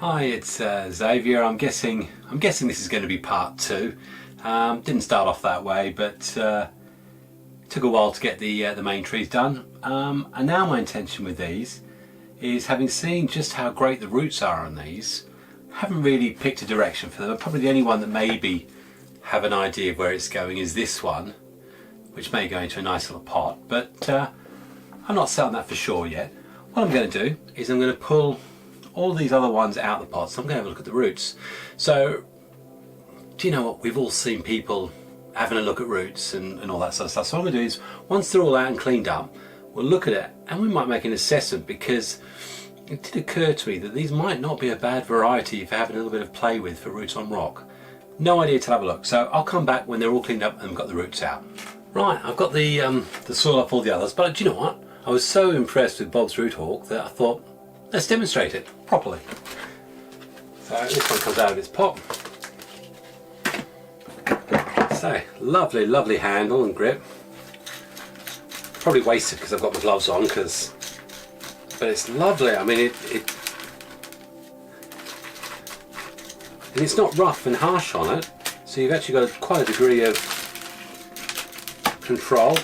Hi, it's Xavier. I'm guessing this is going to be part 2. Didn't start off that way, but took a while to get the main trees done. And now my intention with these is, having seen just how great the roots are on these, I haven't really picked a direction for them. Probably the only one that maybe have an idea of where it's going is this one, which may go into a nice little pot, but I'm not certain that for sure yet. What I'm going to do is I'm going to pull all these other ones out of the pot, so I'm going to have a look at the roots. So, do you know what? We've all seen people having a look at roots and all that sort of stuff. So what I'm going to do is, once they're all out and cleaned up, we'll look at it and we might make an assessment, because it did occur to me that these might not be a bad variety for having a little bit of play with for roots on rock. No idea till I have a look. So I'll come back when they're all cleaned up and got the roots out. Right, I've got the soil off all the others, but do you know what? I was so impressed with Bob's Root Hawk that I thought, let's demonstrate it properly. So this one comes out of its pot. So lovely, lovely handle and grip. Probably wasted because I've got my gloves on, but it's lovely. I mean, and it's not rough and harsh on it, so you've actually got quite a degree of control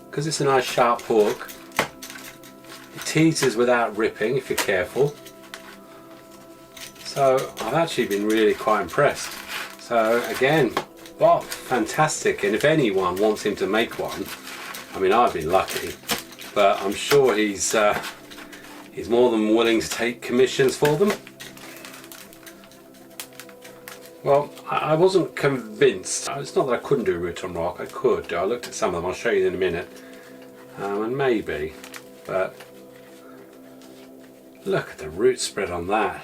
because it's a nice sharp hook. It teases without ripping if you're careful. So I've actually been really quite impressed. So again, Bob, fantastic, and if anyone wants him to make one, I mean, I've been lucky, but I'm sure he's more than willing to take commissions for them. Well, I wasn't convinced. It's not that I couldn't do root on rock, I could. I looked at some of them, I'll show you in a minute, and maybe, but look at the root spread on that.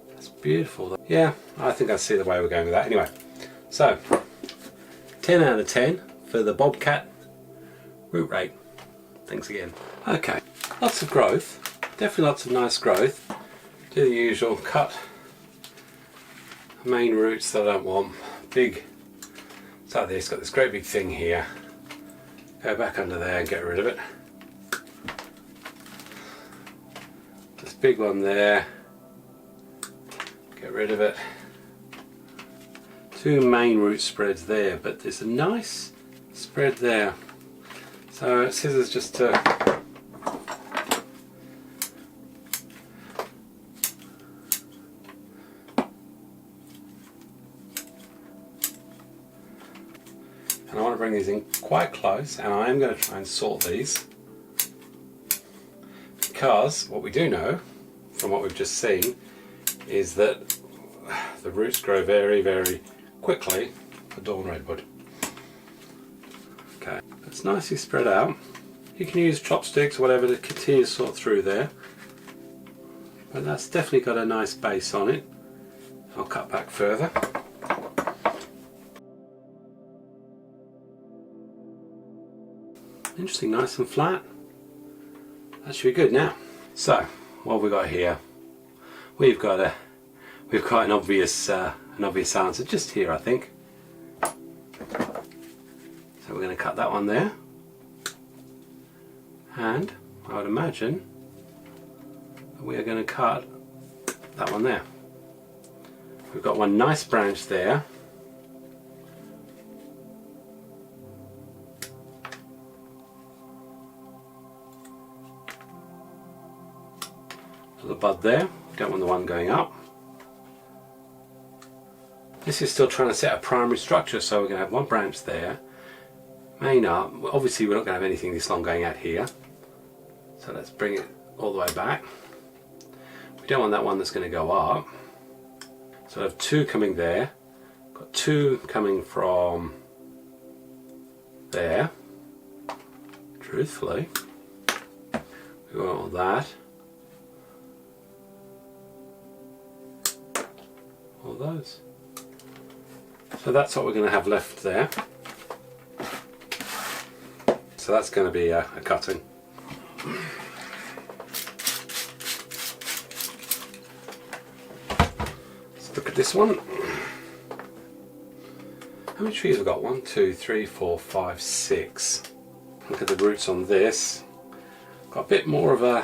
That's beautiful. Yeah, I think I see the way we're going with that. Anyway, so 10 out of 10 for the Bobcat Root Rake. Thanks again. Okay, lots of growth, definitely lots of nice growth. Do the usual, cut main roots that I don't want. Big, so this got this great big thing here. Go back under there and get rid of it. This big one there, get rid of it. Two main root spreads there, but there's a nice spread there. So scissors just to and I want to bring these in quite close, and I am going to try and sort these, because what we do know from what we've just seen is that the roots grow very, very quickly for Dawn Redwood. Okay, it's nicely spread out. You can use chopsticks or whatever to continue to sort through there, but that's definitely got a nice base on it. I'll cut back further. Interesting, nice and flat. That should be good now. So what have we got here? We've got an obvious answer just here, I think. So we're going to cut that one there, and I would imagine that we are going to cut that one there. We've got one nice branch there. The bud there, we don't want the one going up. This is still trying to set a primary structure, so we're going to have one branch there, main up. Obviously we're not going to have anything this long going out here, so let's bring it all the way back. We don't want that one that's going to go up, so I have two coming there, got two coming from there. Truthfully, we want all that. All those. So that's what we're going to have left there. So that's going to be a cutting. Let's look at this one. How many trees have we got? 1, 2, 3, 4, 5, 6. Look at the roots on this. Got a bit more of a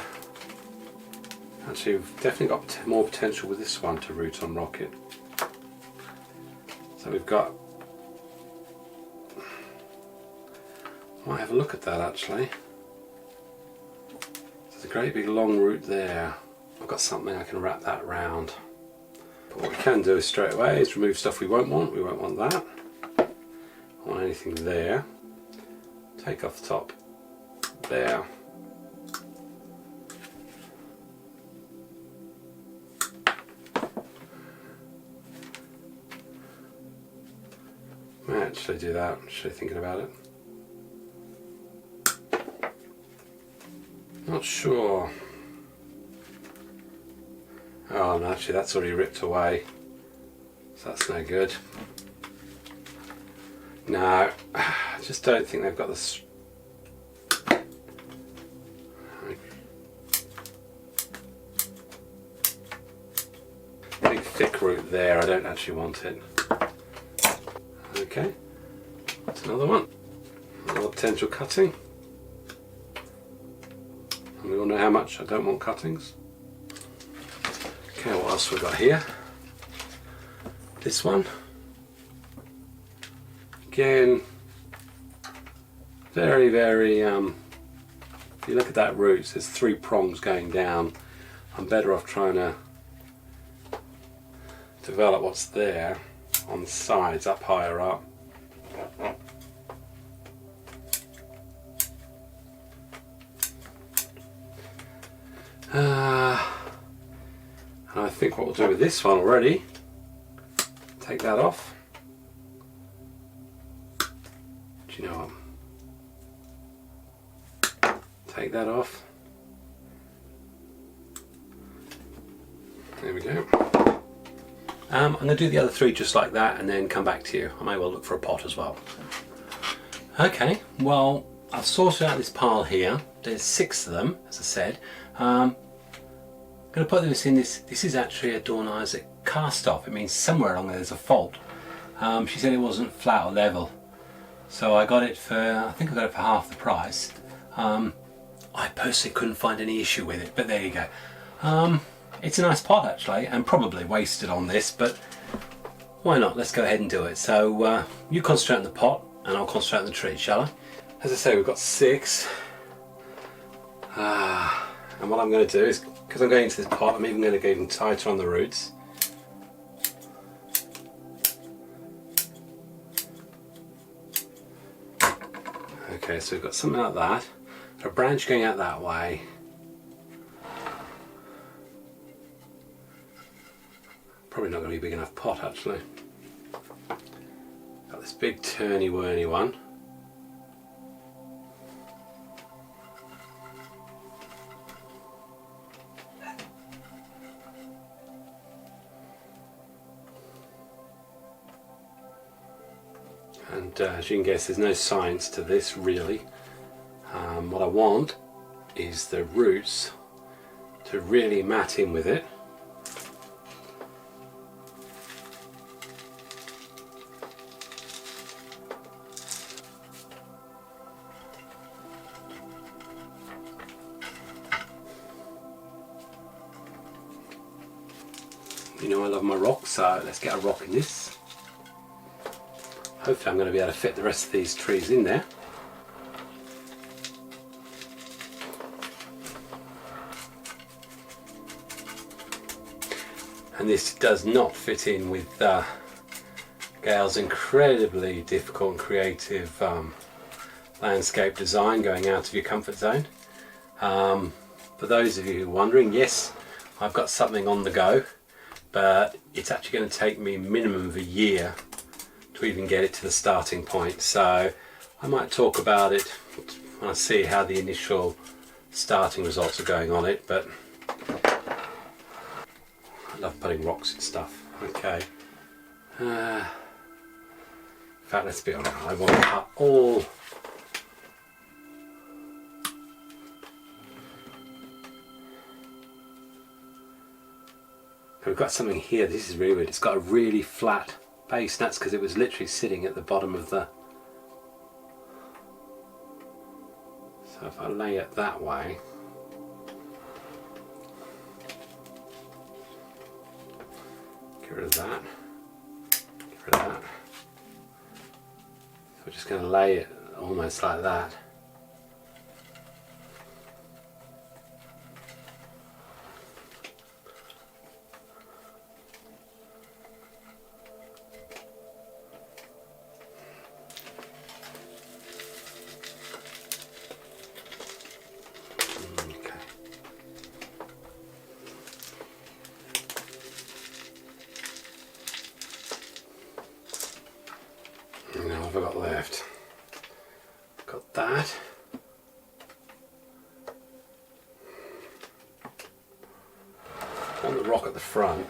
Actually, we've definitely got more potential with this one to root on rocket. So we've got, might have a look at that actually. There's a great big long root there. I've got something I can wrap that around. But what we can do is straight away is remove stuff we won't want. We won't want that. I don't want anything there. Take off the top there. Might actually do that, actually thinking about it. Not sure. Oh no, actually that's already ripped away, so that's no good. No, I just don't think they've got this. Big thick root there, I don't actually want it. Okay, that's another one. Another potential cutting. And we all know how much I don't want cuttings. Okay, what else we got here? This one. Again, very, if you look at that root, there's 3 prongs going down. I'm better off trying to develop what's there on the sides, up higher up. And I think what we'll do with this one already, take that off. Do you know what? Take that off. There we go. I'm going to do the other 3 just like that and then come back to you. I may well look for a pot as well. Okay, well I've sorted out this pile here. There's 6 of them, as I said. I'm going to put this in this. This is actually a Dawn Isaac cast off. It means somewhere along there's a fault. She said it wasn't flat or level. So I got it for, I think I got it for half the price. I personally couldn't find any issue with it, but there you go. It's a nice pot actually, and probably wasted on this, but why not? Let's go ahead and do it. So you concentrate on the pot and I'll concentrate on the tree, shall I? As I say, we've got 6. And what I'm going to do is, because I'm going into this pot, I'm even going to go even tighter on the roots. Okay, so we've got something like that. A branch going out that way. Probably not going to be a big enough pot actually. Got this big turny-whirny one. And as you can guess, there's no science to this really. What I want is the roots to really mat in with it. You know I love my rocks, so let's get a rock in this. Hopefully I'm going to be able to fit the rest of these trees in there. And this does not fit in with Gail's incredibly difficult and creative landscape design, going out of your comfort zone. For those of you who are wondering, yes, I've got something on the go, but it's actually going to take me a minimum of a year to even get it to the starting point. So I might talk about it when I see how the initial starting results are going on it, but I love putting rocks and stuff. Okay. In fact, let's be honest, I want to cut all. We've got something here, this is really weird. It's got a really flat base, and that's because it was literally sitting at the bottom of the. So if I lay it that way. rid of that. Get rid of that. So we're just going to lay it almost like that. Now what have I got left? Got that. On the rock at the front.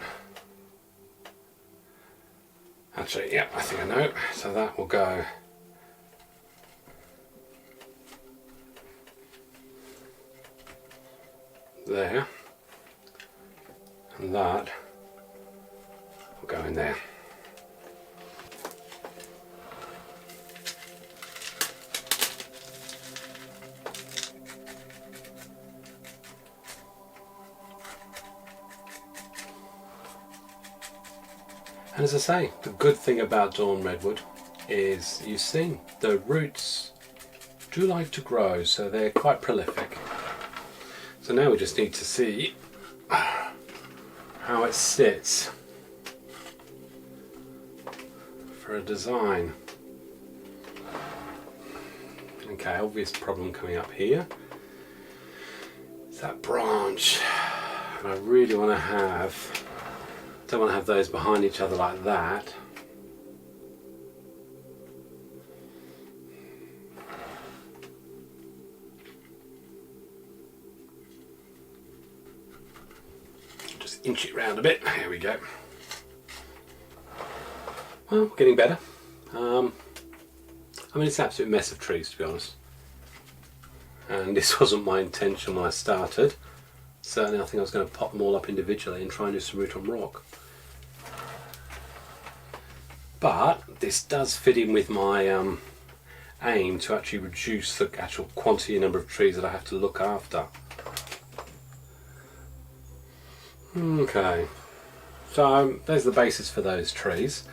Actually, yeah, I think I know. So that will go there, and that will go in there. And as I say, the good thing about Dawn Redwood is, you've seen, the roots do like to grow, so they're quite prolific. So now we just need to see how it sits for a design. Okay, obvious problem coming up here. It's that branch, and I really want to have, don't want to have those behind each other like that. Just inch it round a bit. Here we go. Well, getting better. I mean, it's an absolute mess of trees, to be honest. And this wasn't my intention when I started. Certainly I think I was going to pop them all up individually and try and do some root on rock. But this does fit in with my aim to actually reduce the actual quantity and number of trees that I have to look after. Okay, so there's the basis for those trees.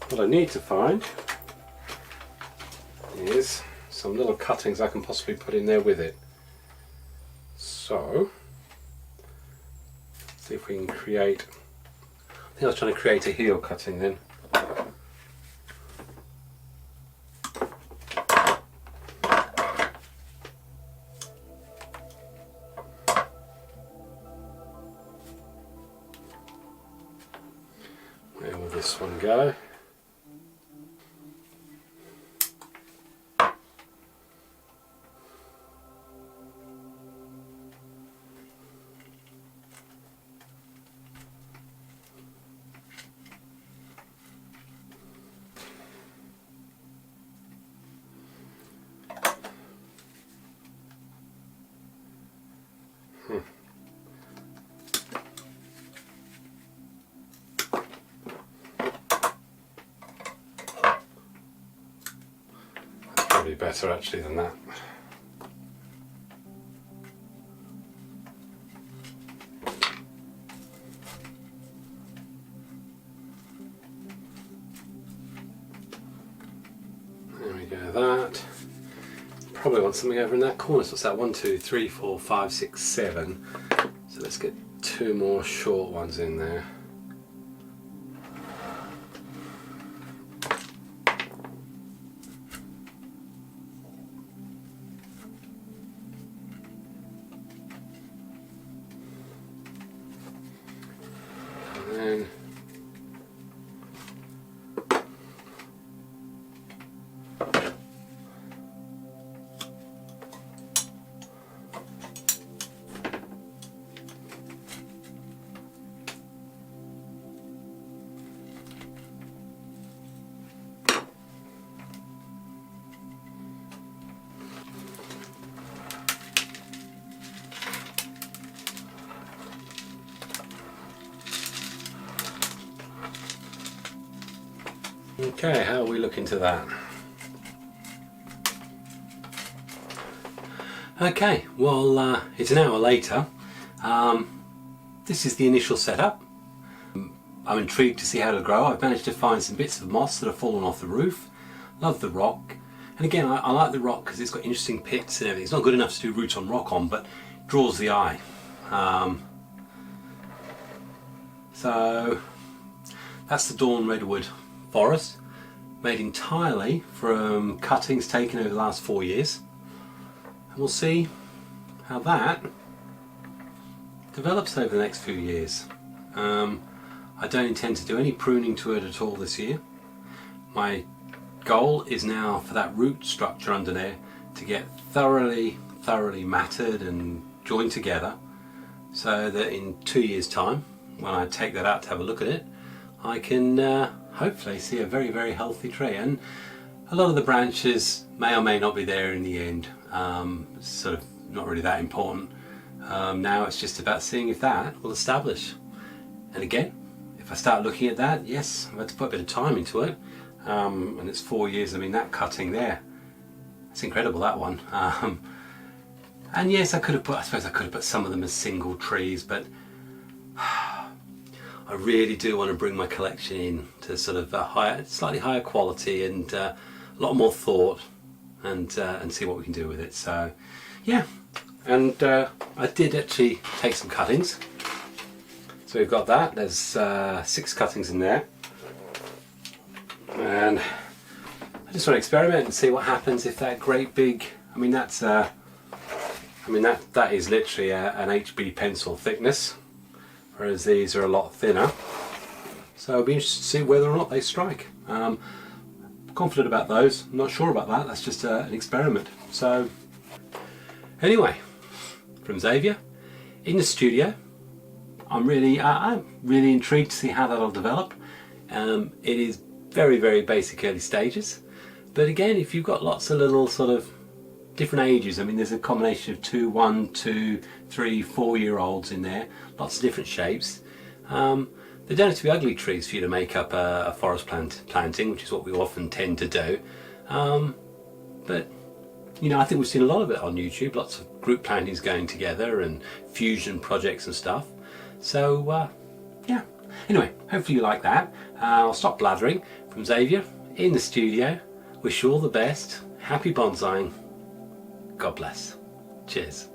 What I need to find is some little cuttings I can possibly put in there with it. So, see if we can create, I think I was trying to create a heel cutting then. Where will this one go? Probably better actually than that. There we go, that. Probably want something over in that corner, so what's that? 1, 2, 3, 4, 5, 6, 7. So let's get 2 more short ones in there. And then okay, how are we looking to that? Okay, well, it's an hour later. This is the initial setup. I'm intrigued to see how it'll grow. I've managed to find some bits of moss that have fallen off the roof. Love the rock. And again, I like the rock because it's got interesting pits and everything. It's not good enough to do roots on rock on, but it draws the eye. So that's the Dawn Redwood Forest, made entirely from cuttings taken over the last 4 years. And we'll see how that develops over the next few years. I don't intend to do any pruning to it at all this year. My goal is now for that root structure under there to get thoroughly matted and joined together, so that in 2 years' time, when I take that out to have a look at it, I can hopefully see a very healthy tree. And a lot of the branches may or may not be there in the end. It's sort of not really that important. Now it's just about seeing if that will establish. And again, if I start looking at that, yes, I've had to put a bit of time into it. And it's 4 years. I mean, that cutting there, it's incredible, that one. And yes, I suppose I could have put some of them as single trees, but I really do want to bring my collection in to sort of a slightly higher quality and a lot more thought, and see what we can do with it. So yeah, and I did actually take some cuttings. So we've got that. There's 6 cuttings in there, and I just want to experiment and see what happens if that great big. I mean, that is literally an HB pencil thickness, whereas these are a lot thinner. So I'll be interested to see whether or not they strike. Confident about those. I'm not sure about that. That's just an experiment. So anyway, from Xavier in the studio. I'm really intrigued to see how that'll develop. It is very basic early stages, but again, if you've got lots of little sort of different ages, I mean, there's a combination of 2, 1, 2, 3, 4-year-olds in there, lots of different shapes. They don't have to be ugly trees for you to make up a forest planting, which is what we often tend to do. But you know, I think we've seen a lot of it on YouTube, lots of group plantings going together and fusion projects and stuff. So yeah, anyway, hopefully you like that. I'll stop blathering. From Xavier in the studio, wish you all the best, happy bonsaiing, God bless, cheers.